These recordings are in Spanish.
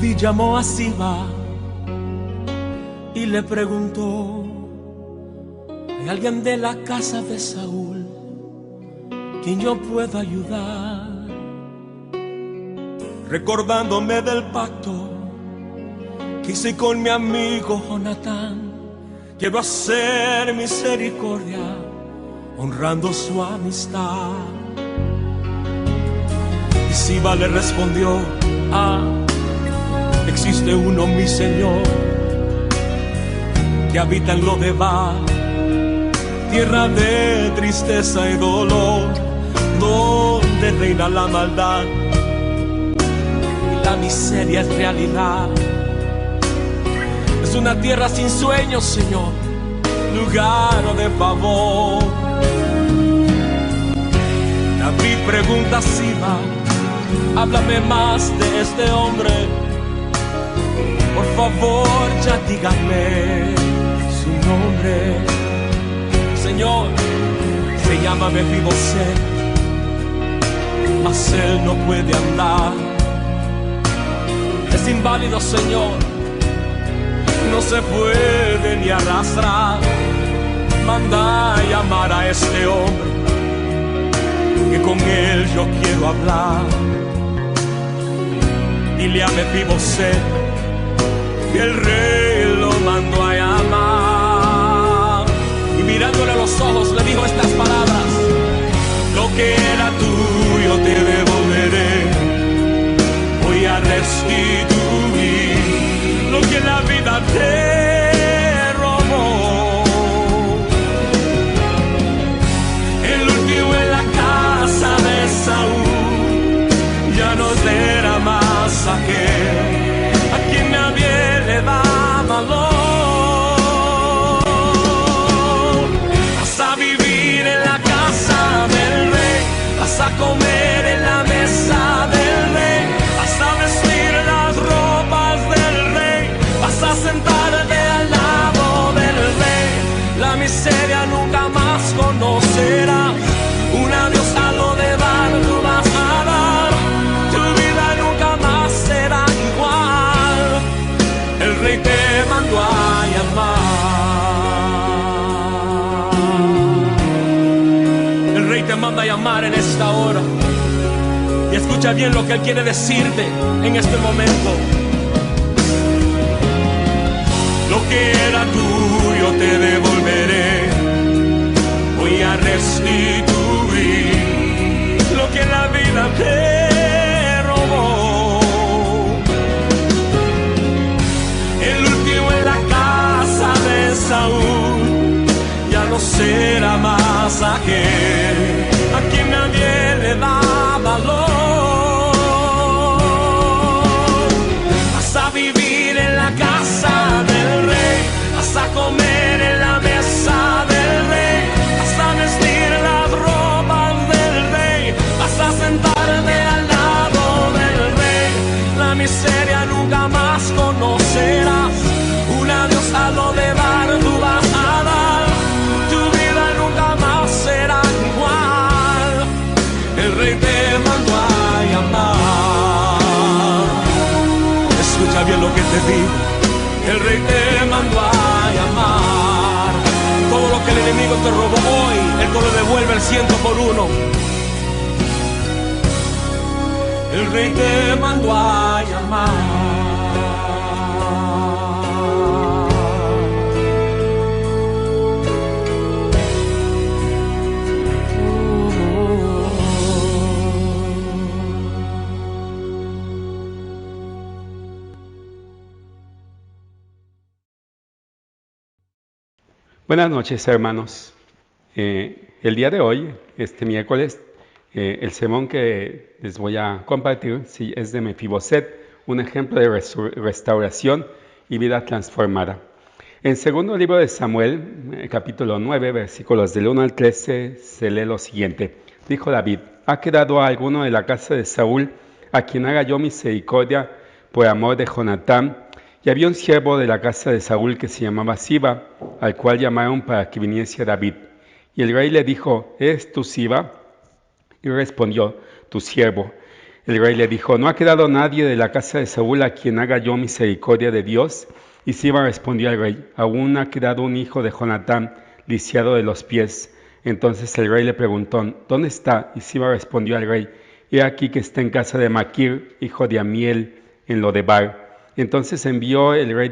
David llamó a Siba y le preguntó: ¿hay alguien de la casa de Saúl quien yo pueda ayudar? Recordándome del pacto que hice con mi amigo Jonatán, quiero hacer misericordia honrando su amistad. Y Siba le respondió: existe uno, mi Señor, que habita en Lodebar, tierra de tristeza y dolor, donde reina la maldad y la miseria es realidad. Es una tierra sin sueños, Señor, lugar de favor. David pregunta a Siba: háblame más de este hombre, por favor, ya dígame su nombre. Señor, se llama Mefiboset, mas él no puede andar. Es inválido, Señor, no se puede ni arrastrar. Manda a llamar a este hombre, que con él yo quiero hablar. Dile a Mefiboset que el rey lo mandó a llamar. Y mirándole a los ojos le dijo estas palabras: lo que era tuyo te devolveré, voy a restituir lo que la vida te robó. El último en la casa de Saúl ya no será más aquel a quien nadie le da valor. Vas a vivir en la casa del rey, vas a comer en la mesa del rey, vas a vestir las ropas del rey, vas a sentarte al lado del rey. La miseria nunca más conocerás, un adiós a lo de dar tú vas a dar. Tu vida nunca más será igual, el rey te mandó a llamar. El rey te manda a llamar en esta hora. Y escucha bien lo que él quiere decirte en este momento. Lo que era tuyo te devolveré, voy a restituir lo que la vida te robó. El último en la casa de Saúl ya no será más aquel a quien nadie le da valor. Vas a vivir en la casa del rey, vas a comer en la mesa del rey, vas a vestir las ropas del rey, vas a sentarte al lado del rey. La miseria nunca más conocerás, un adiós a lo de dar tú vas a dar. Tu vida nunca más será igual, el rey te mandó a llamar. Escucha bien lo que te digo, el rey te mandó a llamar. Todo lo que el enemigo te robó hoy, él te lo devuelve al 100%. El rey te mandó a llamar. Buenas noches, hermanos. El día de hoy, este miércoles, el sermón que les voy a compartir es de Mefiboset, un ejemplo de restauración y vida transformada. En segundo libro de Samuel, capítulo 9, versículos del 1 al 13, se lee lo siguiente. Dijo David: ¿ha quedado alguno de la casa de Saúl a quien haga yo misericordia por amor de Jonatán? Y había un siervo de la casa de Saúl que se llamaba Siba, al cual llamaron para que viniese a David. Y el rey le dijo: ¿eres tú Siba? Y respondió: tu siervo. El rey le dijo: ¿no ha quedado nadie de la casa de Saúl a quien haga yo misericordia de Dios? Y Siba respondió al rey: aún ha quedado un hijo de Jonatán, lisiado de los pies. Entonces el rey le preguntó: ¿dónde está? Y Siba respondió al rey: he aquí que está en casa de Maquir, hijo de Amiel, en Lodebar. Entonces envió el rey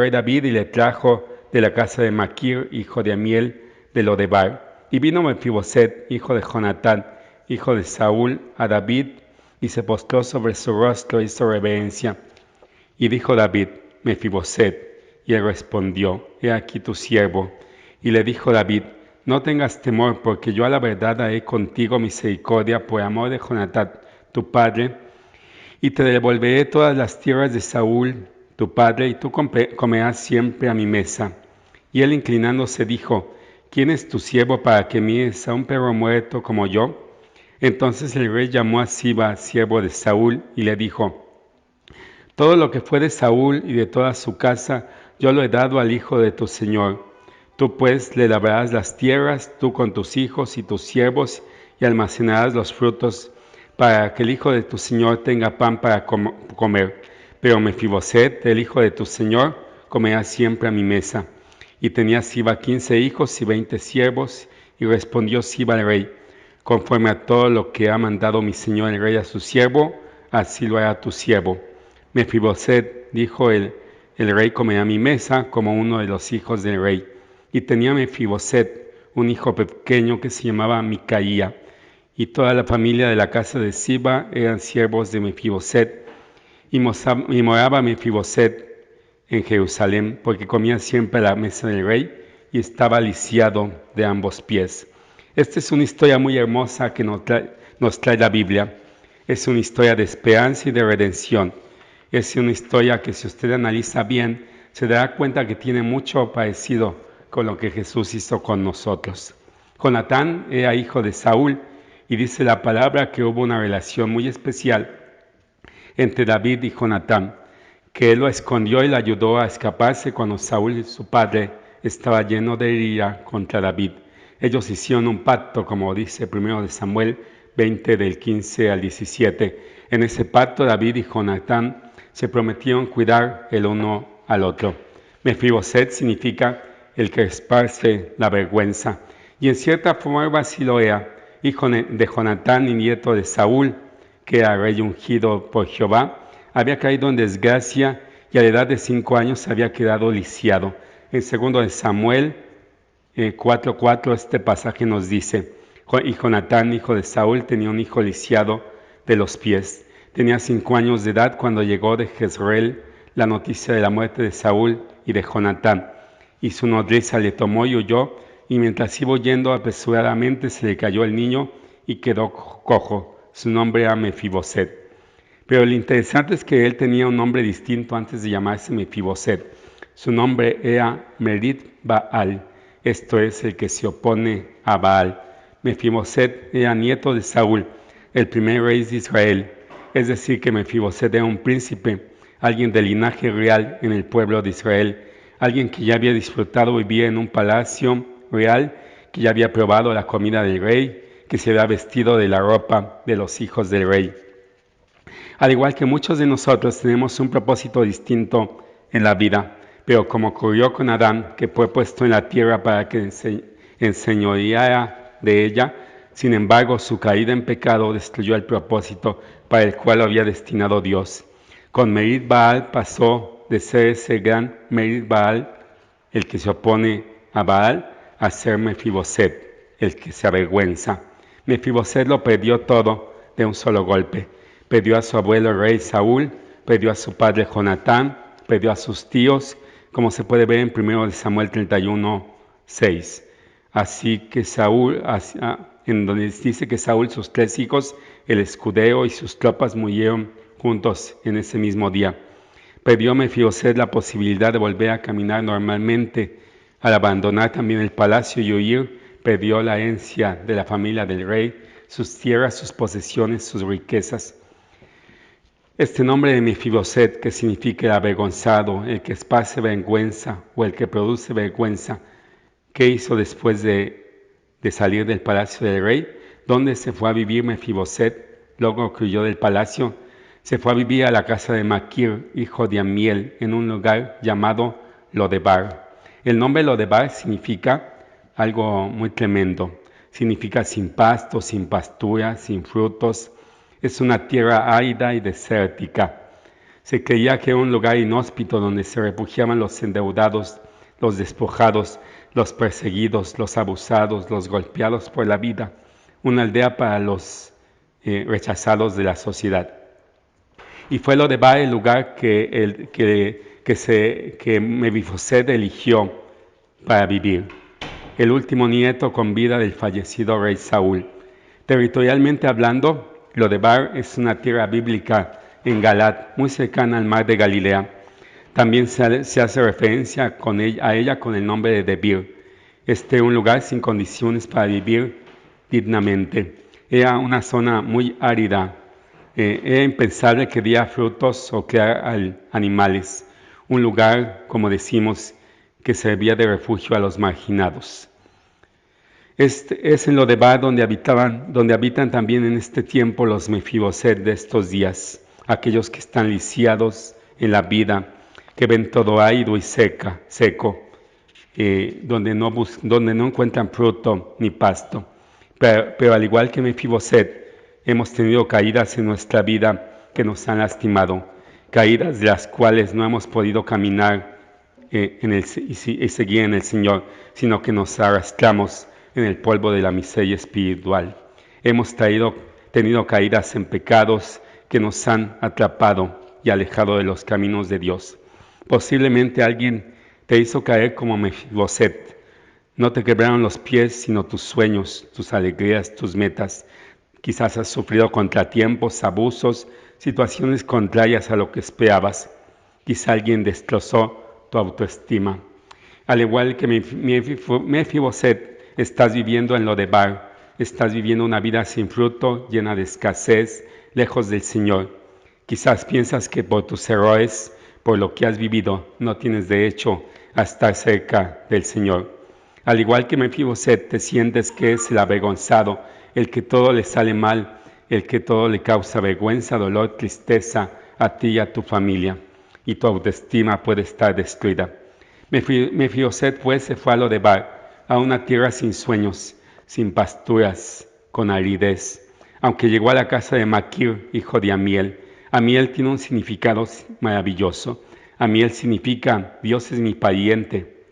David y le trajo de la casa de Maquir, hijo de Amiel, de Lodebar. Y vino Mefiboset, hijo de Jonatán, hijo de Saúl, a David, y se postró sobre su rostro y hizo reverencia. Y dijo David: Mefiboset. Y él respondió: he aquí tu siervo. Y le dijo David: no tengas temor, porque yo a la verdad haré contigo misericordia por amor de Jonatán, tu padre, y te devolveré todas las tierras de Saúl, tu padre, y tú comerás siempre a mi mesa. Y él, inclinándose, dijo: ¿quién es tu siervo para que mires a un perro muerto como yo? Entonces el rey llamó a Siba, siervo de Saúl, y le dijo: todo lo que fue de Saúl y de toda su casa, yo lo he dado al hijo de tu señor. Tú pues le labrarás las tierras, tú con tus hijos y tus siervos, y almacenarás los frutos, para que el hijo de tu señor tenga pan para comer. Pero Mefiboset, el hijo de tu señor, comerá siempre a mi mesa. Y tenía Siba 15 hijos y 20 siervos, y respondió Siba al rey: conforme a todo lo que ha mandado mi señor el rey a su siervo, así lo hará tu siervo. Mefiboset, dijo el rey, comerá a mi mesa como uno de los hijos del rey. Y tenía Mefiboset un hijo pequeño que se llamaba Micaía, y toda la familia de la casa de Siba eran siervos de Mefiboset, y moraba Mefiboset en Jerusalén, porque comía siempre a la mesa del rey, y estaba lisiado de ambos pies. Esta es una historia muy hermosa que nos trae la Biblia. Es una historia de esperanza y de redención. Es una historia que, si usted analiza bien, se dará cuenta que tiene mucho parecido con lo que Jesús hizo con nosotros. Jonatán era hijo de Saúl, y dice la palabra que hubo una relación muy especial entre David y Jonatán, que él lo escondió y le ayudó a escaparse cuando Saúl, su padre, estaba lleno de ira contra David. Ellos hicieron un pacto, como dice 1 Samuel 20, del 15 al 17. En ese pacto David y Jonatán se prometieron cuidar el uno al otro. Mefiboset significa el que esparce la vergüenza, y en cierta forma así lo era, hijo de Jonatán y nieto de Saúl, que era rey ungido por Jehová. Había caído en desgracia y a la edad de 5 años había quedado lisiado. En 2 Samuel 4:4 este pasaje nos dice: y Jonatán, hijo de Saúl, tenía un hijo lisiado de los pies. Tenía 5 años de edad cuando llegó de Jezreel la noticia de la muerte de Saúl y de Jonatán, y su nodriza le tomó y huyó, y mientras iba huyendo apresuradamente se le cayó el niño y quedó cojo. Su nombre era Mefiboset. Pero lo interesante es que él tenía un nombre distinto antes de llamarse Mefiboset. Su nombre era Merit Baal, esto es, el que se opone a Baal. Mefiboset era nieto de Saúl, el primer rey de Israel, es decir, que Mefiboset era un príncipe, alguien de linaje real en el pueblo de Israel, alguien que ya había disfrutado vivir en un palacio real, que ya había probado la comida del rey, que se había vestido de la ropa de los hijos del rey. Al igual que muchos de nosotros tenemos un propósito distinto en la vida, pero como ocurrió con Adán, que fue puesto en la tierra para que enseñoreara de ella, sin embargo su caída en pecado destruyó el propósito para el cual lo había destinado Dios. Con Merit Baal pasó de ser ese gran Merit Baal, el que se opone a Baal, a ser Mefiboset, el que se avergüenza. Mefiboset lo perdió todo de un solo golpe. Perdió a su abuelo el rey Saúl, perdió a su padre Jonatán, perdió a sus tíos, como se puede ver en 1 Samuel 31:6. Así que Saúl, en donde dice que Saúl, sus 3 hijos, el escudero y sus tropas murieron juntos en ese mismo día. Perdió Mefiboset la posibilidad de volver a caminar normalmente. Al abandonar también el palacio y huir, perdió la herencia de la familia del rey, sus tierras, sus posesiones, sus riquezas. Este nombre de Mefiboset, que significa el avergonzado, el que esparce vergüenza o el que produce vergüenza, ¿qué hizo después de salir del palacio del rey? ¿Dónde se fue a vivir Mefiboset? luego que huyó del palacio, se fue a vivir a la casa de Maquir, hijo de Amiel, en un lugar llamado Lodebar. El nombre Lodebar significa algo muy tremendo. Significa sin pasto, sin pastura, sin frutos. Es una tierra árida y desértica. Se creía que era un lugar inhóspito donde se refugiaban los endeudados, los despojados, los perseguidos, los abusados, los golpeados por la vida. Una aldea para los rechazados de la sociedad. Y fue Lodebar el lugar que Mefiboset eligió para vivir. El último nieto con vida del fallecido rey Saúl. Territorialmente hablando, Lodebar es una tierra bíblica en Galat, muy cercana al mar de Galilea. También se hace referencia a ella con el nombre de Debir. Un lugar sin condiciones para vivir dignamente. Era una zona muy árida. Era impensable que diera frutos o crear animales. Un lugar, como decimos, que servía de refugio a los marginados. Es en Lodebar donde habitan también en este tiempo los Mefiboset de estos días, aquellos que están lisiados en la vida, que ven todo árido y seco, donde no encuentran fruto ni pasto. Pero al igual que Mefiboset, hemos tenido caídas en nuestra vida que nos han lastimado, caídas de las cuales no hemos podido caminar y seguir en el Señor, sino que nos arrastramos en el polvo de la miseria espiritual. Hemos tenido caídas en pecados que nos han atrapado y alejado de los caminos de Dios. Posiblemente alguien te hizo caer como Mefiboset. No te quebraron los pies, sino tus sueños, tus alegrías, tus metas. Quizás has sufrido contratiempos, abusos, situaciones contrarias a lo que esperabas. Quizá alguien destrozó tu autoestima. Al igual que Mefiboset, estás viviendo en Lodebar. Estás viviendo una vida sin fruto, llena de escasez, lejos del Señor. Quizás piensas que por tus errores, por lo que has vivido, no tienes derecho a estar cerca del Señor. Al igual que Mefiboset, te sientes que es el avergonzado, el que todo le sale mal, el que todo le causa vergüenza, dolor, tristeza a ti y a tu familia, y tu autoestima puede estar destruida. Mefiboset pues se fue a Lodebar, a una tierra sin sueños, sin pasturas, con aridez. Aunque llegó a la casa de Maquir, hijo de Amiel. Amiel tiene un significado maravilloso. Amiel significa Dios es mi pariente.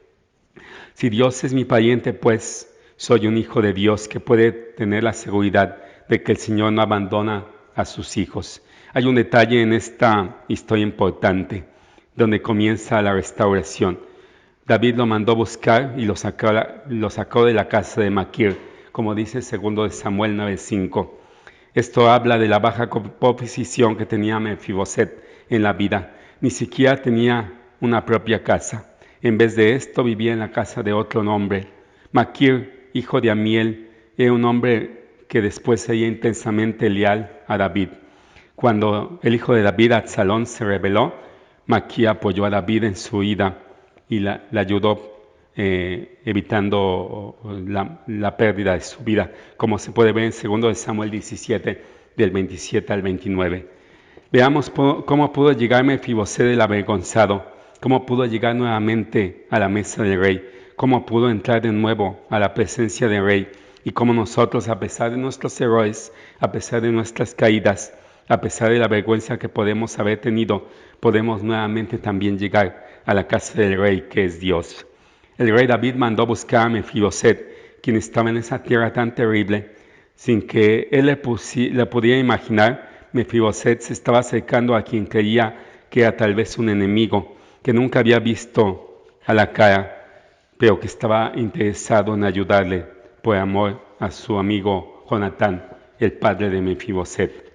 Si Dios es mi pariente, pues soy un hijo de Dios que puede tener la seguridad de que el Señor no abandona a sus hijos. Hay un detalle en esta historia importante, donde comienza la restauración. David lo mandó buscar y lo sacó de la casa de Maquir, como dice 2 Samuel 9:5. Esto habla de la baja posición que tenía Mefiboset en la vida. Ni siquiera tenía una propia casa. En vez de esto vivía en la casa de otro hombre. Maquir, hijo de Amiel, era un hombre que después sería intensamente leal a David. Cuando el hijo de David, Absalón, se rebeló, Maquir apoyó a David en su huida y le ayudó evitando la pérdida de su vida, como se puede ver en 2 Samuel 17, del 27 al 29. Veamos cómo pudo llegar Mefiboset el avergonzado, cómo pudo llegar nuevamente a la mesa del rey, cómo pudo entrar de nuevo a la presencia del rey, y cómo nosotros, a pesar de nuestros errores, a pesar de nuestras caídas, a pesar de la vergüenza que podemos haber tenido, podemos nuevamente también llegar a la casa del rey, que es Dios. El rey David mandó buscar a Mefiboset, quien estaba en esa tierra tan terrible, sin que él le pudiera imaginar. Mefiboset se estaba acercando a quien creía que era tal vez un enemigo, que nunca había visto a la cara, pero que estaba interesado en ayudarle por amor a su amigo Jonatán, el padre de Mefiboset.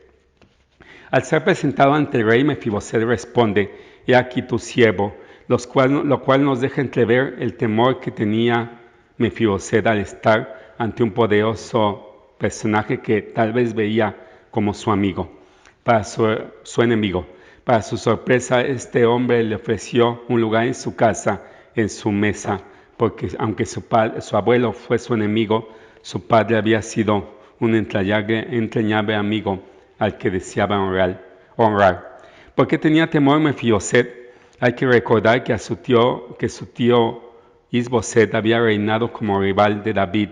Al ser presentado ante el rey, Mefiboset responde: «He aquí tu siervo», lo cual nos deja entrever el temor que tenía Mefiboset al estar ante un poderoso personaje que tal vez veía como su amigo, su enemigo. Para su sorpresa, este hombre le ofreció un lugar en su casa, en su mesa, porque aunque su abuelo fue su enemigo, su padre había sido un entrañable amigo al que deseaba honrar. ¿Por qué tenía temor Mefiboset? Hay que recordar que su tío Isboset había reinado como rival de David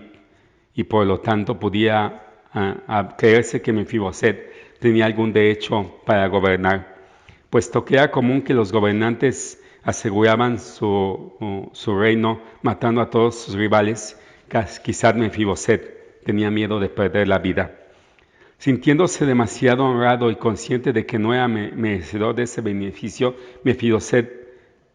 y por lo tanto podía creerse que Mefiboset tenía algún derecho para gobernar, puesto que era común que los gobernantes aseguraban su reino matando a todos sus rivales. Quizás Mefiboset tenía miedo de perder la vida. Sintiéndose demasiado honrado y consciente de que no era merecedor de ese beneficio, Mefiboset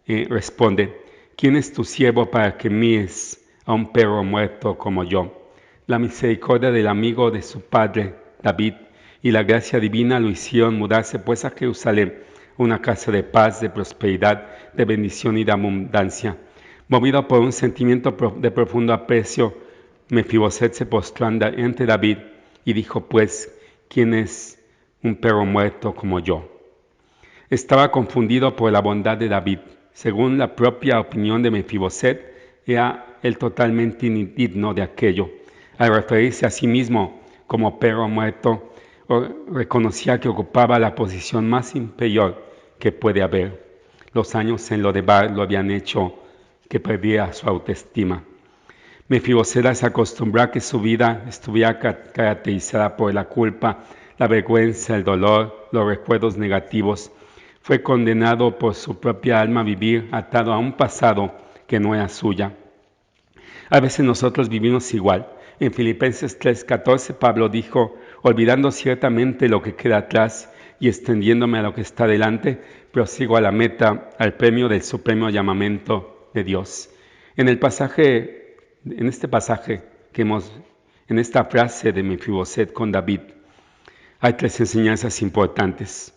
responde: ¿Quién es tu siervo para que mires a un perro muerto como yo? La misericordia del amigo de su padre, David, y la gracia divina lo hicieron mudarse pues a Jerusalén, una casa de paz, de prosperidad, de bendición y de abundancia. Movido por un sentimiento de profundo aprecio, Mefiboset se postró ante David y dijo: pues, ¿quién es un perro muerto como yo? Estaba confundido por la bondad de David. Según la propia opinión de Mefiboset, era él totalmente indigno de aquello. Al referirse a sí mismo como perro muerto, reconocía que ocupaba la posición más inferior que puede haber. Los años en Lodebar lo habían hecho que perdiera su autoestima. Mefiboset se acostumbró a que su vida estuviera caracterizada por la culpa, la vergüenza, el dolor, los recuerdos negativos. Fue condenado por su propia alma a vivir atado a un pasado que no era suya. A veces nosotros vivimos igual. En Filipenses 3:14 Pablo dijo: olvidando ciertamente lo que queda atrás y extendiéndome a lo que está delante, prosigo a la meta, al premio del supremo llamamiento de Dios. En esta frase de Mefiboset con David, hay tres enseñanzas importantes.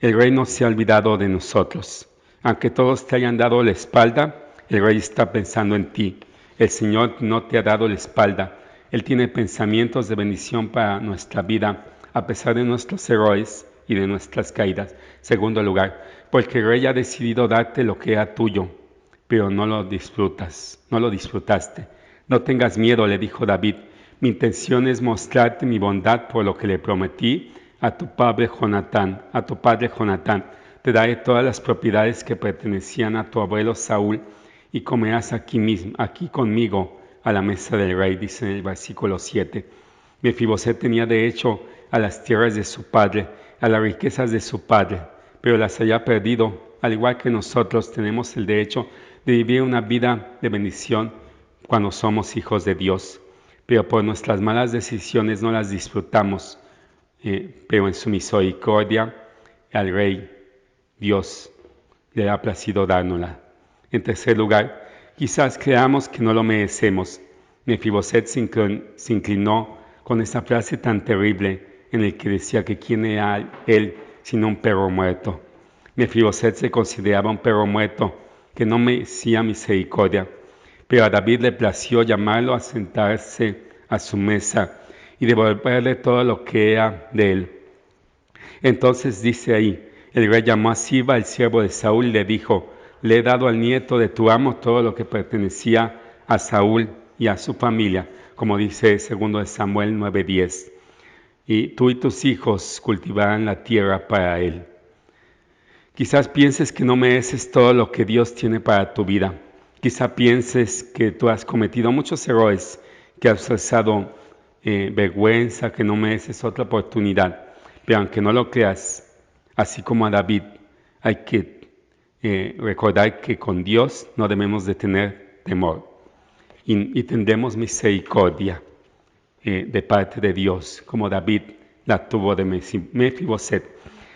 El rey no se ha olvidado de nosotros. Aunque todos te hayan dado la espalda, el rey está pensando en ti. El Señor no te ha dado la espalda. Él tiene pensamientos de bendición para nuestra vida, a pesar de nuestros errores y de nuestras caídas. Segundo lugar, porque el rey ha decidido darte lo que era tuyo, pero no lo disfrutaste. No tengas miedo, le dijo David. Mi intención es mostrarte mi bondad por lo que le prometí a tu padre Jonatán. Te daré todas las propiedades que pertenecían a tu abuelo Saúl y comerás aquí conmigo a la mesa del rey, dice en el versículo 7. Mefiboset tenía derecho a las tierras de su padre, a las riquezas de su padre, pero las había perdido. Al igual que nosotros tenemos el derecho de vivir una vida de bendición cuando somos hijos de Dios, pero por nuestras malas decisiones no las disfrutamos, pero en su misericordia al rey Dios le ha placido dárnosla. En tercer lugar, quizás creamos que no lo merecemos. Mefiboset se inclinó con esa frase tan terrible en el que decía que quién era él sino un perro muerto. Mefiboset se consideraba un perro muerto que no merecía misericordia, pero a David le plació llamarlo a sentarse a su mesa y devolverle todo lo que era de él. Entonces dice ahí, el rey llamó a Siba, el siervo de Saúl, y le dijo: le he dado al nieto de tu amo todo lo que pertenecía a Saúl y a su familia, como dice 2 Samuel 9:10. Y tú y tus hijos cultivarán la tierra para él. Quizás pienses que no mereces todo lo que Dios tiene para tu vida. Quizás pienses que tú has cometido muchos errores, que has causado vergüenza, que no mereces otra oportunidad. Pero aunque no lo creas, así como a David, hay que recordar que con Dios no debemos de tener temor y tendremos misericordia de parte de Dios, como David la tuvo de Mefiboset.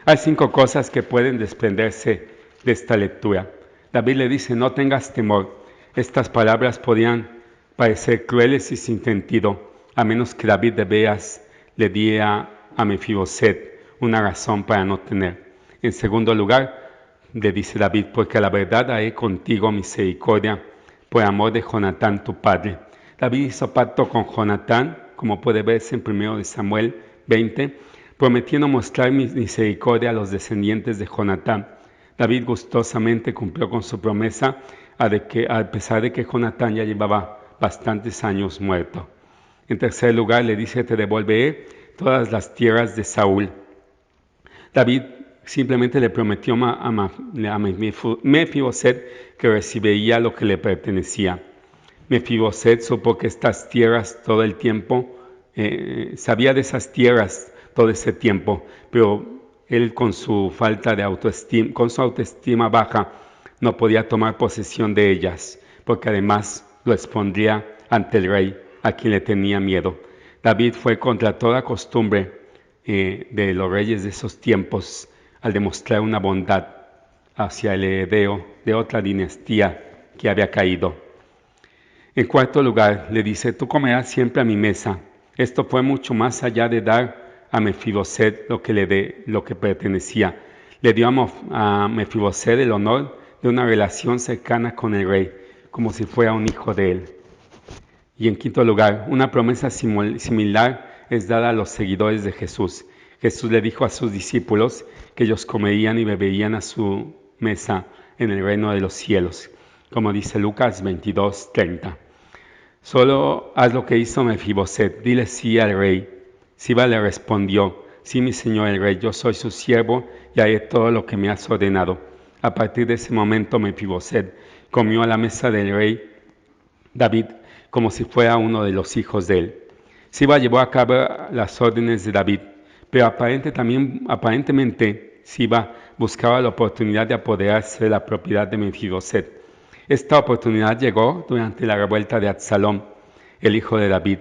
Hay 5 cosas que pueden desprenderse de esta lectura. David le dice: no tengas temor. Estas palabras podían parecer crueles y sin sentido, a menos que David de veras le diera a Mefiboset una razón para no temer. En segundo lugar, le dice David: porque a la verdad haré contigo misericordia por amor de Jonatán tu padre. David hizo pacto con Jonatán, como puede verse en 1 Samuel 20, prometiendo mostrar misericordia a los descendientes de Jonatán. David gustosamente cumplió con su promesa, a pesar de que Jonatán ya llevaba bastantes años muerto. En tercer lugar, le dice: te devolveré todas las tierras de Saúl. David simplemente le prometió a Mefiboset que recibiría lo que le pertenecía. Mefiboset supo que estas tierras todo el tiempo, sabía de esas tierras todo ese tiempo, pero él con su falta de autoestima, con su autoestima baja, no podía tomar posesión de ellas, porque además lo expondría ante el rey, a quien le tenía miedo. David fue contra toda costumbre de los reyes de esos tiempos al demostrar una bondad hacia el heredero de otra dinastía que había caído. En cuarto lugar, le dice: tú comerás siempre a mi mesa. Esto fue mucho más allá de dar a Mefiboset lo que pertenecía. Le dio a Mefiboset el honor de una relación cercana con el rey, como si fuera un hijo de él. Y en quinto lugar, una promesa similar es dada a los seguidores de Jesús. Jesús le dijo a sus discípulos que ellos comerían y beberían a su mesa en el reino de los cielos, como dice Lucas 22:30. Solo haz lo que hizo Mefiboset, dile sí al rey. Siba le respondió: sí, mi señor el rey, yo soy su siervo y haré todo lo que me has ordenado. A partir de ese momento Mefiboset comió a la mesa del rey David como si fuera uno de los hijos de él. Siba llevó a cabo las órdenes de David, pero aparentemente Siba buscaba la oportunidad de apoderarse de la propiedad de Mefiboset. Esta oportunidad llegó durante la revuelta de Absalón, el hijo de David.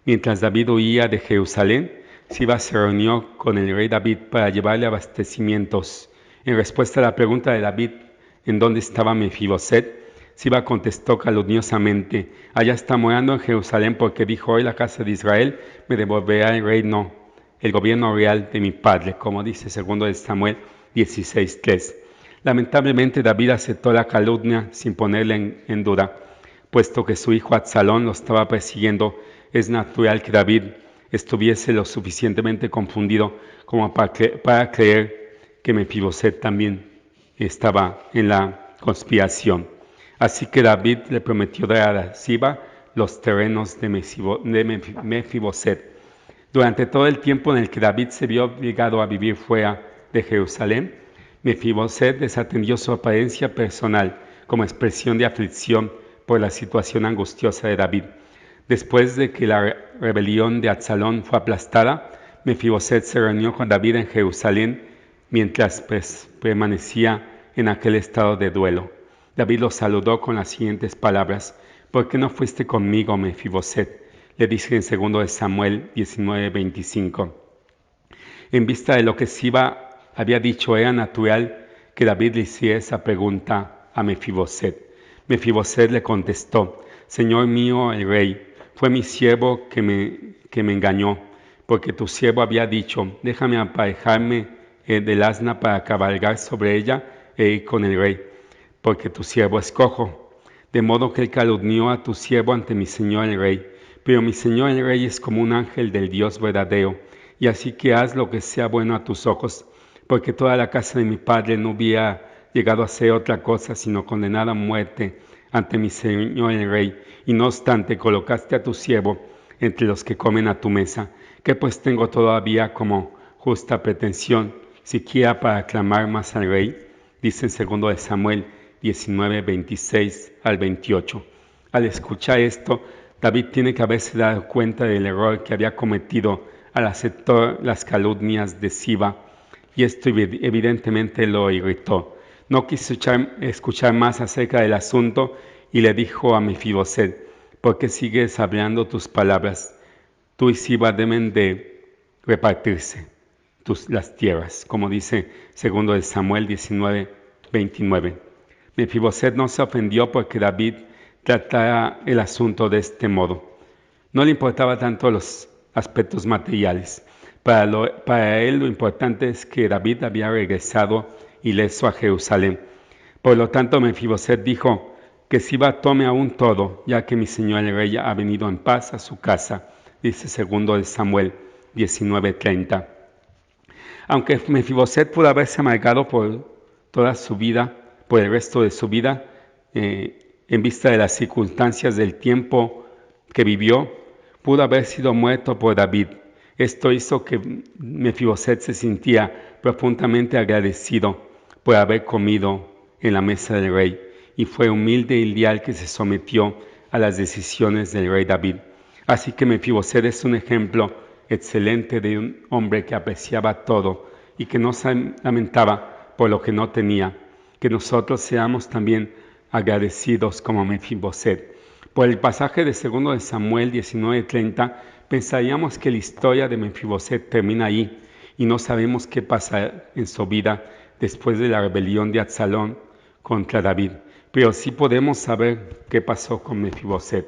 Mientras David huía de Jerusalén, Siba se reunió con el rey David para llevarle abastecimientos. En respuesta a la pregunta de David, ¿en dónde estaba Mefiboset?, Siba contestó calumniosamente: allá está morando en Jerusalén, porque dijo: hoy la casa de Israel me devolverá el reino, el gobierno real de mi padre, como dice 2 Samuel 16:3. Lamentablemente David aceptó la calumnia sin ponerla en duda. Puesto que su hijo Absalón lo estaba persiguiendo, es natural que David estuviese lo suficientemente confundido como para creer que Mefiboset también estaba en la conspiración. Así que David le prometió dar a Siba los terrenos de Mefiboset. Durante todo el tiempo en el que David se vio obligado a vivir fuera de Jerusalén, Mefiboset desatendió su apariencia personal como expresión de aflicción por la situación angustiosa de David. Después de que la rebelión de Absalón fue aplastada, Mefiboset se reunió con David en Jerusalén mientras permanecía en aquel estado de duelo. David lo saludó con las siguientes palabras: ¿por qué no fuiste conmigo, Mefiboset?, le dice en 2 Samuel 19:25. En vista de lo que Siba había dicho, era natural que David le hiciera esa pregunta a Mefiboset. Mefiboset le contestó: Señor mío el rey, fue mi siervo que me engañó, porque tu siervo había dicho: déjame aparejarme del asna para cabalgar sobre ella e ir con el rey, porque tu siervo es cojo. De modo que él calumnió a tu siervo ante mi señor el rey. Pero mi señor el rey es como un ángel del Dios verdadero, y así que haz lo que sea bueno a tus ojos, porque toda la casa de mi padre no hubiera llegado a ser otra cosa sino condenada a muerte ante mi señor el rey. Y no obstante colocaste a tu siervo entre los que comen a tu mesa. ¿Qué pues tengo todavía como justa pretensión, siquiera para aclamar más al rey? Dice en 2 Samuel 19:26 al 28. Al escuchar esto, David tiene que haberse dado cuenta del error que había cometido al aceptar las calumnias de Siba, y esto evidentemente lo irritó. No quiso escuchar más acerca del asunto y le dijo a Mefiboset: ¿por qué sigues hablando tus palabras? Tú y Siba deben de repartirse las tierras, como dice 2 Samuel 19:29. Mefiboset no se ofendió porque David tratara el asunto de este modo. No le importaba tanto los aspectos materiales. Para él lo importante es que David había regresado ileso a Jerusalén. Por lo tanto, Mefiboset dijo: que Siba tome aún todo, ya que mi señor el rey ha venido en paz a su casa. Dice 2 Samuel 19:30. Aunque Mefiboset pudo haberse amargado por toda su vida, por el resto de su vida, en vista de las circunstancias del tiempo que vivió, pudo haber sido muerto por David. Esto hizo que Mefiboset se sintiera profundamente agradecido por haber comido en la mesa del rey, y fue humilde y leal que se sometió a las decisiones del rey David. Así que Mefiboset es un ejemplo excelente de un hombre que apreciaba todo y que no se lamentaba por lo que no tenía. Que nosotros seamos también agradecidos como Mefiboset. Por el pasaje de 2 de Samuel 19:30, pensaríamos que la historia de Mefiboset termina ahí y no sabemos qué pasa en su vida después de la rebelión de Absalón contra David. Pero sí podemos saber qué pasó con Mefiboset.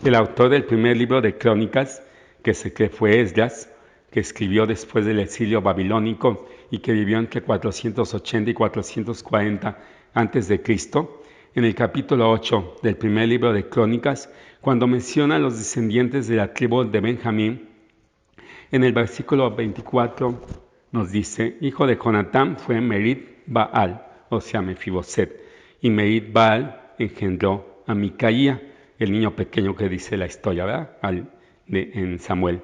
El autor del primer libro de Crónicas, que se cree fue Esdras, que escribió después del exilio babilónico y que vivió entre 480 y 440 a.C., en el capítulo 8 del primer libro de Crónicas, cuando menciona a los descendientes de la tribu de Benjamín, en el versículo 24 nos dice: hijo de Jonatán fue Merit Baal, o sea Mefiboset, y Merit Baal engendró a Micaía, el niño pequeño que dice la historia, ¿verdad? En Samuel.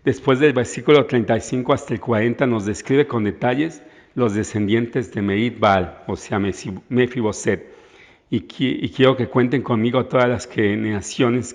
Después del versículo 35 hasta el 40 nos describe con detalles los descendientes de Merit Baal, o sea Mefiboset. Y quiero que cuenten conmigo todas las generaciones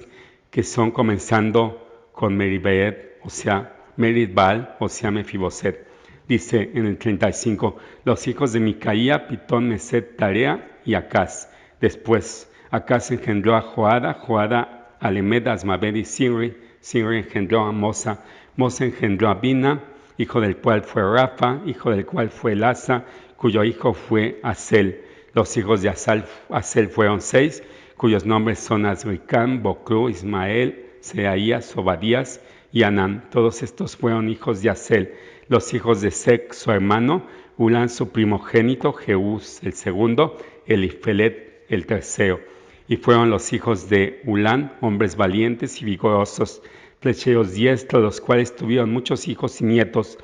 que son comenzando con Meribeth, o sea Merit Baal, o sea Mefiboset. Dice en el 35, los hijos de Micaía, Pitón, Meset, Tarea y Acaz. Después, Acaz engendró a Joada, Joada a Lemed, Asmaved y Sinri. Sinri engendró a Mosa, Mosa engendró a Bina, hijo del cual fue Rafa, hijo del cual fue Lasa, cuyo hijo fue Asel. Los hijos de Asel fueron 6, cuyos nombres son Azricam, Bocru, Ismael, Seaías, Obadías y Anán. Todos estos fueron hijos de Asel. Los hijos de Sec, su hermano, Ulán, su primogénito, Jeús, el segundo, Elifelet, el tercero. Y fueron los hijos de Ulán, hombres valientes y vigorosos, flecheros diestros, los cuales tuvieron muchos hijos y nietos,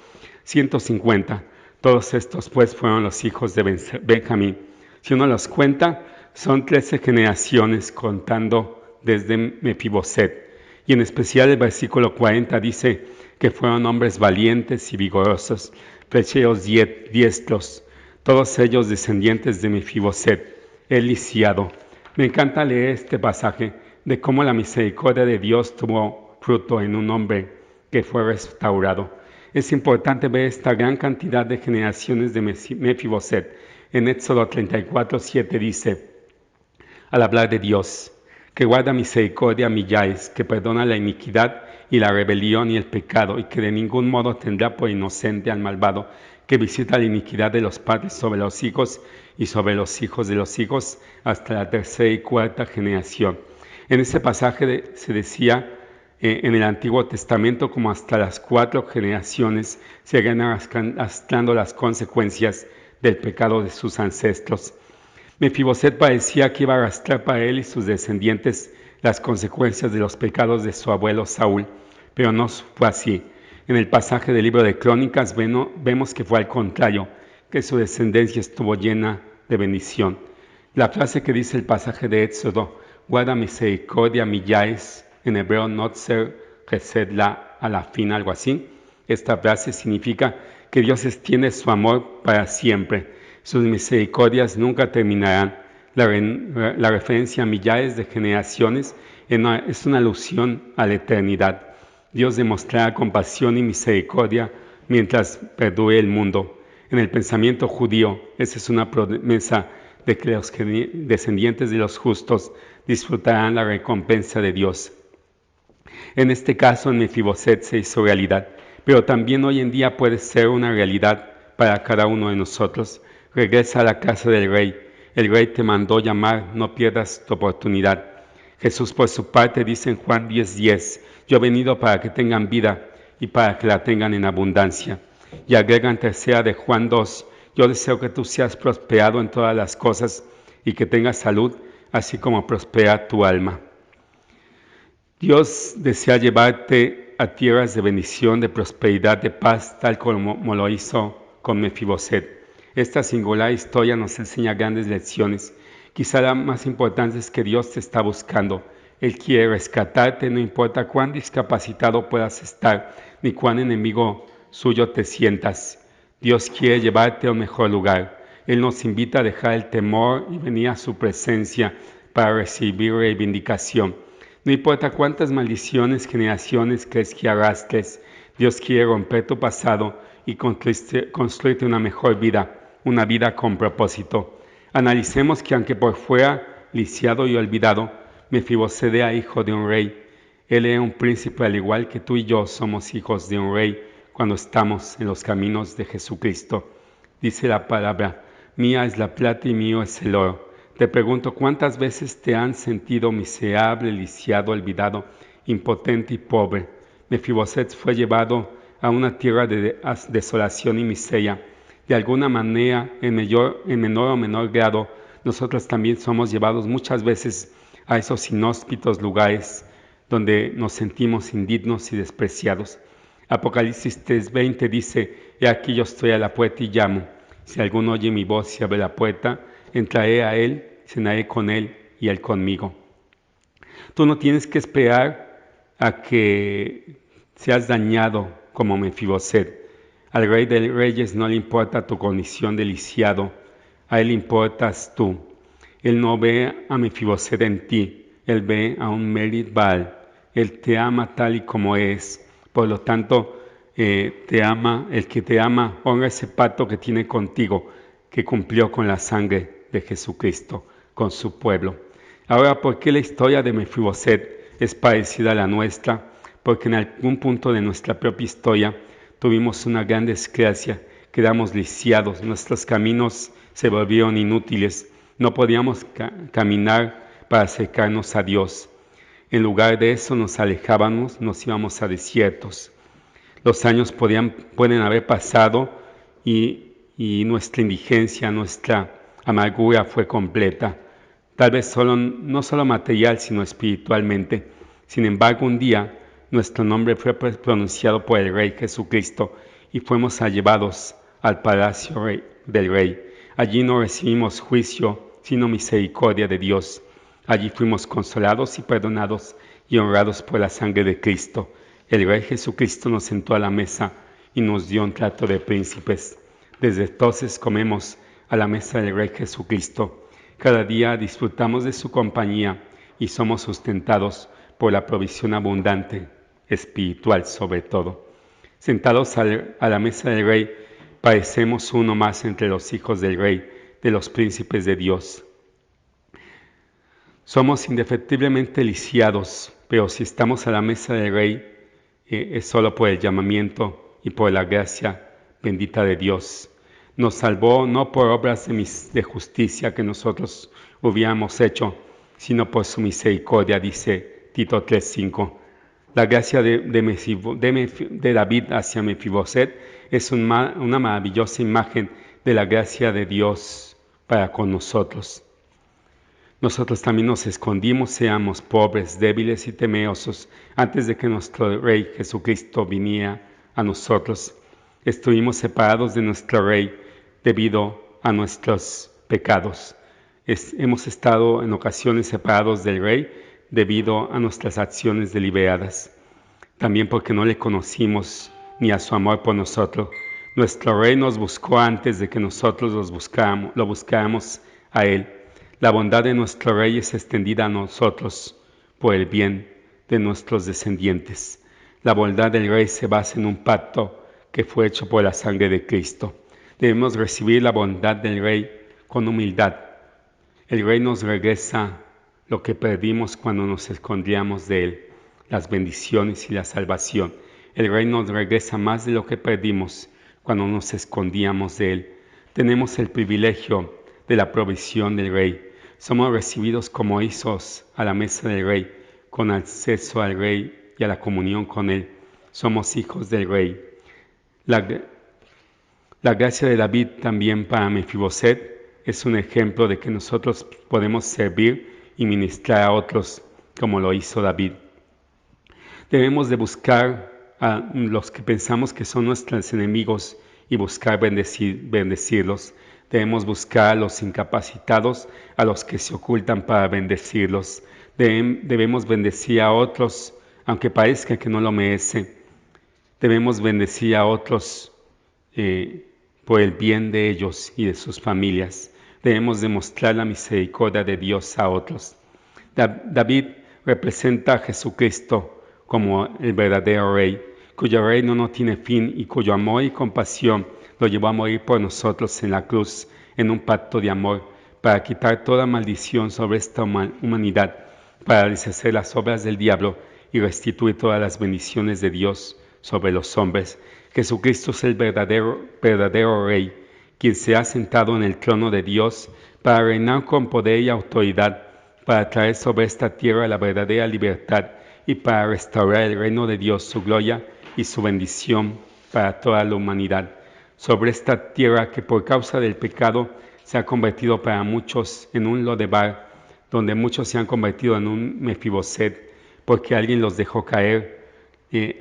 150. Todos estos pues fueron los hijos de Benjamín. Si uno los cuenta, son 13 generaciones contando desde Mefiboset. Y en especial el versículo 40 dice que fueron hombres valientes y vigorosos, flecheros diestros, todos ellos descendientes de Mefiboset, el lisiado. Me encanta leer este pasaje de cómo la misericordia de Dios tuvo fruto en un hombre que fue restaurado. Es importante ver esta gran cantidad de generaciones de Mefiboset. En Éxodo 34:7 dice, al hablar de Dios, que guarda misericordia a millares, que perdona la iniquidad y la rebelión y el pecado, y que de ningún modo tendrá por inocente al malvado, que visita la iniquidad de los padres sobre los hijos y sobre los hijos de los hijos hasta la tercera y cuarta generación. En ese pasaje se decía en el Antiguo Testamento como hasta las 4 generaciones se irían arrastrando las consecuencias del pecado de sus ancestros. Mefiboset parecía que iba a arrastrar para él y sus descendientes las consecuencias de los pecados de su abuelo Saúl, pero no fue así. En el pasaje del libro de Crónicas vemos que fue al contrario, que su descendencia estuvo llena de bendición. La frase que dice el pasaje de Éxodo, guarda misericordia millares, en hebreo notzer chesed la a la fin, algo así. Esta frase significa que Dios extiende su amor para siempre. Sus misericordias nunca terminarán. La referencia a millares de generaciones es una alusión a la eternidad. Dios demostrará compasión y misericordia mientras perdure el mundo. En el pensamiento judío, esa es una promesa de que los descendientes de los justos disfrutarán la recompensa de Dios. En este caso, en Mefiboset se hizo realidad, pero también hoy en día puede ser una realidad para cada uno de nosotros. Regresa a la casa del Rey. El Rey te mandó llamar, no pierdas tu oportunidad. Jesús, por su parte, dice en Juan 10:10, yo he venido para que tengan vida y para que la tengan en abundancia. Y agrega en tercera de Juan 2, yo deseo que tú seas prosperado en todas las cosas y que tengas salud, así como prospera tu alma. Dios desea llevarte a tierras de bendición, de prosperidad, de paz, tal como lo hizo con Mefiboset. Esta singular historia nos enseña grandes lecciones. Quizá la más importante es que Dios te está buscando. Él quiere rescatarte, no importa cuán discapacitado puedas estar, ni cuán enemigo suyo te sientas. Dios quiere llevarte a un mejor lugar. Él nos invita a dejar el temor y venir a su presencia para recibir reivindicación. No importa cuántas maldiciones, generaciones crees que arrastres, Dios quiere romper tu pasado y construirte una mejor vida, una vida con propósito. Analicemos que aunque por fuera lisiado y olvidado, Mefiboset era hijo de un rey. Él era un príncipe al igual que tú y yo somos hijos de un rey cuando estamos en los caminos de Jesucristo. Dice la palabra, mía es la plata y mío es el oro. Te pregunto, ¿cuántas veces te han sentido miserable, lisiado, olvidado, impotente y pobre? Mefiboset fue llevado a una tierra de desolación y miseria. De alguna manera, en menor o menor grado, nosotros también somos llevados muchas veces a esos inhóspitos lugares donde nos sentimos indignos y despreciados. Apocalipsis 3:20 dice, he aquí yo estoy a la puerta y llamo. Si alguno oye mi voz y abre la puerta, entraré a él, cenaré con él y él conmigo. Tú no tienes que esperar a que seas dañado como Mefiboset. Al Rey de Reyes no le importa tu condición de lisiado, a él importas tú. Él no ve a Mefiboset en ti, él ve a un Merit Baal. Él te ama tal y como es. Por lo tanto, te ama, el que te ama, honra ese pacto que tiene contigo, que cumplió con la sangre de Jesucristo, con su pueblo. Ahora, ¿por qué la historia de Mefiboset es parecida a la nuestra? Porque en algún punto de nuestra propia historia tuvimos una gran desgracia, quedamos lisiados, nuestros caminos se volvieron inútiles, no podíamos caminar para acercarnos a Dios. En lugar de eso nos alejábamos, nos íbamos a desiertos. Los años pueden haber pasado y nuestra indigencia, nuestra amargura fue completa. Tal vez no solo material, sino espiritualmente. Sin embargo, un día nuestro nombre fue pronunciado por el Rey Jesucristo y fuimos llevados al palacio del Rey. Allí no recibimos juicio, sino misericordia de Dios. Allí fuimos consolados y perdonados y honrados por la sangre de Cristo. El Rey Jesucristo nos sentó a la mesa y nos dio un trato de príncipes. Desde entonces comemos a la mesa del Rey Jesucristo. Cada día disfrutamos de su compañía y somos sustentados por la provisión abundante, espiritual sobre todo. Sentados a la mesa del Rey, parecemos uno más entre los hijos del Rey, de los príncipes de Dios. Somos indefectiblemente lisiados, pero si estamos a la mesa del Rey, es solo por el llamamiento y por la gracia bendita de Dios. Nos salvó no por obras de justicia que nosotros hubiéramos hecho, sino por su misericordia, dice Tito 3:5. La gracia de David hacia Mefiboset es una maravillosa imagen de la gracia de Dios para con nosotros. Nosotros también nos escondimos, seamos pobres, débiles y temerosos, antes de que nuestro Rey Jesucristo viniera a nosotros. Estuvimos separados de nuestro Rey debido a nuestros pecados. Hemos estado en ocasiones separados del Rey debido a nuestras acciones deliberadas. También porque no le conocimos ni a su amor por nosotros. Nuestro Rey nos buscó antes de que nosotros lo buscáramos a Él. La bondad de nuestro Rey es extendida a nosotros por el bien de nuestros descendientes. La bondad del Rey se basa en un pacto que fue hecho por la sangre de Cristo. Debemos recibir la bondad del Rey con humildad. El Rey nos regresa lo que perdimos cuando nos escondíamos de Él, las bendiciones y la salvación. El Rey nos regresa más de lo que perdimos cuando nos escondíamos de Él. Tenemos el privilegio de la provisión del Rey. Somos recibidos como hijos a la mesa del Rey, con acceso al Rey y a la comunión con Él. Somos hijos del Rey. La gracia de David también para Mefiboset es un ejemplo de que nosotros podemos servir y ministrar a otros como lo hizo David. Debemos de buscar a los que pensamos que son nuestros enemigos y buscar bendecirlos. Debemos buscar a los incapacitados, a los que se ocultan para bendecirlos. Debemos bendecir a otros, aunque parezca que no lo merecen. Debemos bendecir a otros por el bien de ellos y de sus familias. Debemos demostrar la misericordia de Dios a otros. David representa a Jesucristo como el verdadero Rey, cuyo reino no tiene fin y cuyo amor y compasión lo llevó a morir por nosotros en la cruz, en un pacto de amor, para quitar toda maldición sobre esta humanidad, para deshacer las obras del diablo y restituir todas las bendiciones de Dios sobre los hombres. Jesucristo es el verdadero Rey, quien se ha sentado en el trono de Dios para reinar con poder y autoridad, para traer sobre esta tierra la verdadera libertad y para restaurar el reino de Dios, su gloria y su bendición para toda la humanidad. Sobre esta tierra que por causa del pecado se ha convertido para muchos en un Lodebar, donde muchos se han convertido en un Mefiboset, porque alguien los dejó caer,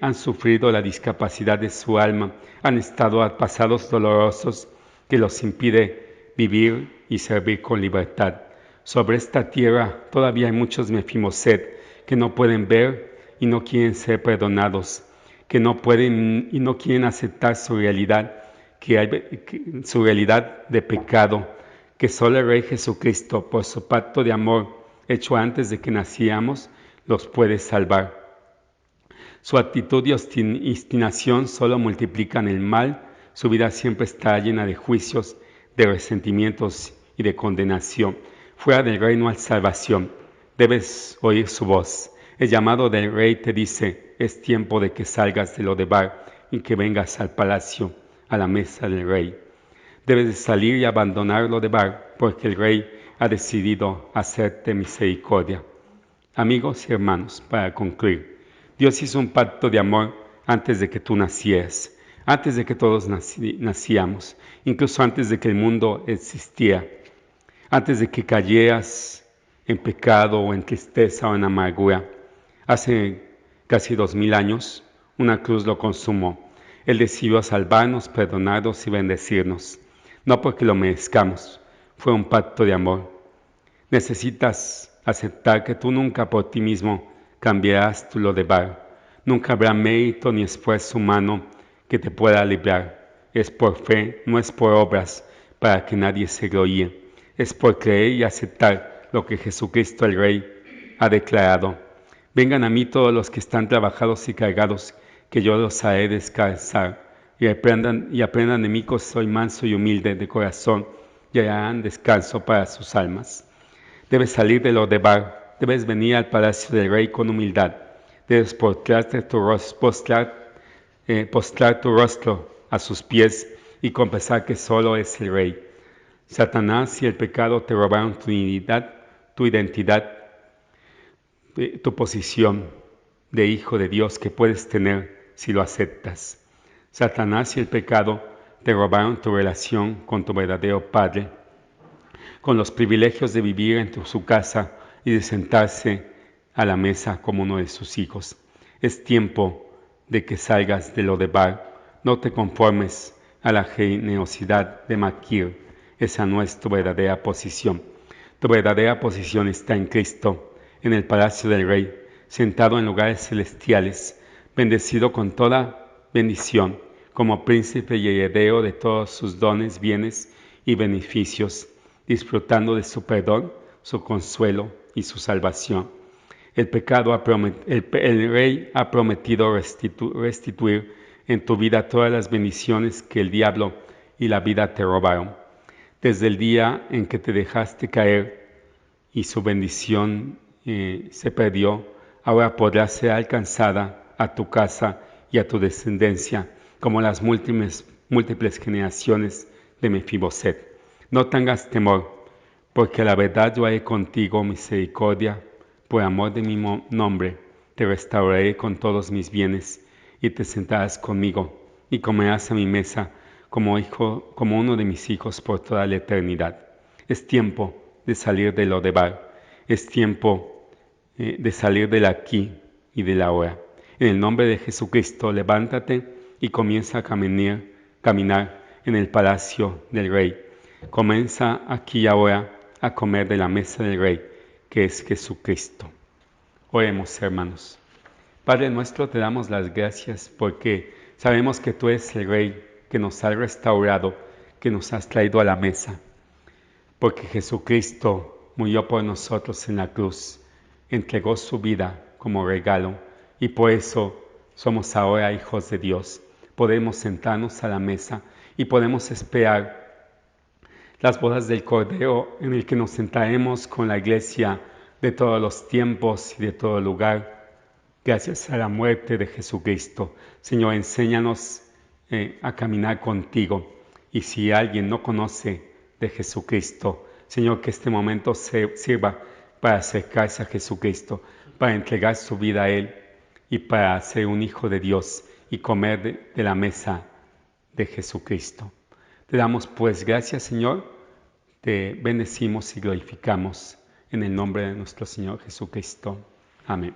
han sufrido la discapacidad de su alma, han estado a pasados dolorosos que los impide vivir y servir con libertad. Sobre esta tierra todavía hay muchos Mefiboset que no pueden ver y no quieren ser perdonados, que no pueden y no quieren aceptar su realidad, su realidad de pecado, que solo el Rey Jesucristo, por su pacto de amor hecho antes de que naciéramos, los puede salvar. Su actitud y obstinación solo multiplican el mal, su vida siempre está llena de juicios, de resentimientos y de condenación. Fuera del reino hay salvación, debes oír su voz. El llamado del Rey te dice, es tiempo de que salgas de Lodebar y que vengas al palacio, a la mesa del Rey. Debes de salir y abandonar Lodebar, porque el Rey ha decidido hacerte misericordia. Amigos y hermanos, para concluir, Dios hizo un pacto de amor antes de que tú nacieras, antes de que todos nacíamos, incluso antes de que el mundo existía, antes de que cayeras en pecado o en tristeza o en amargura. Hace casi 2000 años, una cruz lo consumó. Él decidió salvarnos, perdonarnos y bendecirnos, no porque lo merezcamos, fue un pacto de amor. Necesitas aceptar que tú nunca por ti mismo cambiarás tu Lodebar. Nunca habrá mérito ni esfuerzo humano que te pueda librar. Es por fe, no es por obras, para que nadie se gloríe. Es por creer y aceptar lo que Jesucristo el Rey ha declarado. Vengan a mí todos los que están trabajados y cargados, que yo los haré descansar, y aprendan de mí que soy manso y humilde de corazón, y hallarán descanso para sus almas. Debes salir de Lodebar, debes venir al palacio del Rey con humildad, debes postrar tu rostro a sus pies y confesar que solo es el Rey. Satanás y el pecado te robaron tu identidad, tu posición de hijo de Dios que puedes tener si lo aceptas. Satanás y el pecado te robaron tu relación con tu verdadero Padre, con los privilegios de vivir en su casa y de sentarse a la mesa como uno de sus hijos. Es tiempo de que salgas de Lodebar. No te conformes a la generosidad de Maquir. Esa no es tu verdadera posición. Tu verdadera posición está en Cristo, en el palacio del Rey, sentado en lugares celestiales, bendecido con toda bendición, como príncipe y heredero de todos sus dones, bienes y beneficios, disfrutando de su perdón, su consuelo y su salvación. El Rey ha prometido restituir en tu vida todas las bendiciones que el diablo y la vida te robaron. Desde el día en que te dejaste caer y su bendición se perdió, ahora podrá ser alcanzada a tu casa y a tu descendencia, como las múltiples generaciones de Mefiboset. No tengas temor, porque a la verdad yo haré contigo misericordia, por amor de mi nombre, te restauraré con todos mis bienes, y te sentarás conmigo, y comerás a mi mesa, como uno de mis hijos por toda la eternidad. Es tiempo de salir de Lodebar, es tiempo de salir del aquí y de la ahora. En el nombre de Jesucristo, levántate y comienza a caminar en el palacio del Rey. Comienza aquí y ahora a comer de la mesa del Rey, que es Jesucristo. Oremos, hermanos. Padre nuestro, te damos las gracias porque Sabemos que tú eres el Rey que nos has restaurado, que nos has traído a la mesa, porque Jesucristo murió por nosotros en la cruz, entregó su vida como regalo y por eso somos ahora hijos de Dios. Podemos sentarnos a la mesa y podemos esperar las bodas del Cordero en el que nos sentaremos con la iglesia de todos los tiempos y de todo lugar, gracias a la muerte de Jesucristo. Señor, enséñanos a caminar contigo. Y si alguien no conoce de Jesucristo, Señor, que este momento sirva para acercarse a Jesucristo, para entregar su vida a Él y para ser un hijo de Dios y comer de la mesa de Jesucristo. Te damos pues gracias, Señor, te bendecimos y glorificamos en el nombre de nuestro Señor Jesucristo. Amén.